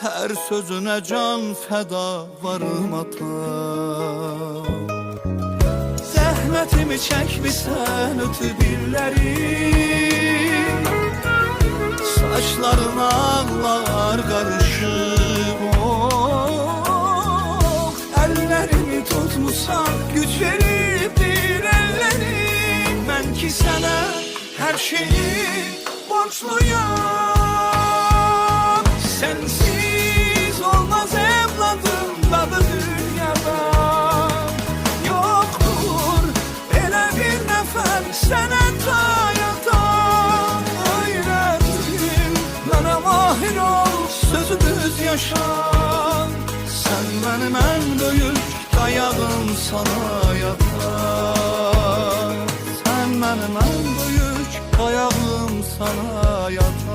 her sözüne can feda varım ata. Zəhmətimi çəkmisən ötü birləri, saçlarına ağlar qarışıb. Əllərimi tutmusan, güc veribdir əllərim. Mən ki sənə hər şeyi borçluyam. Sensiz olmaz evladım dadı dünyada. Yoktur elə bir nəfər sənə tayatan. Öyrətdim mənə mahir ol, sözü düz yaşan. Sen benim en büyük dayağım sana yatar. Sen benim en büyük dayağım sana yatar.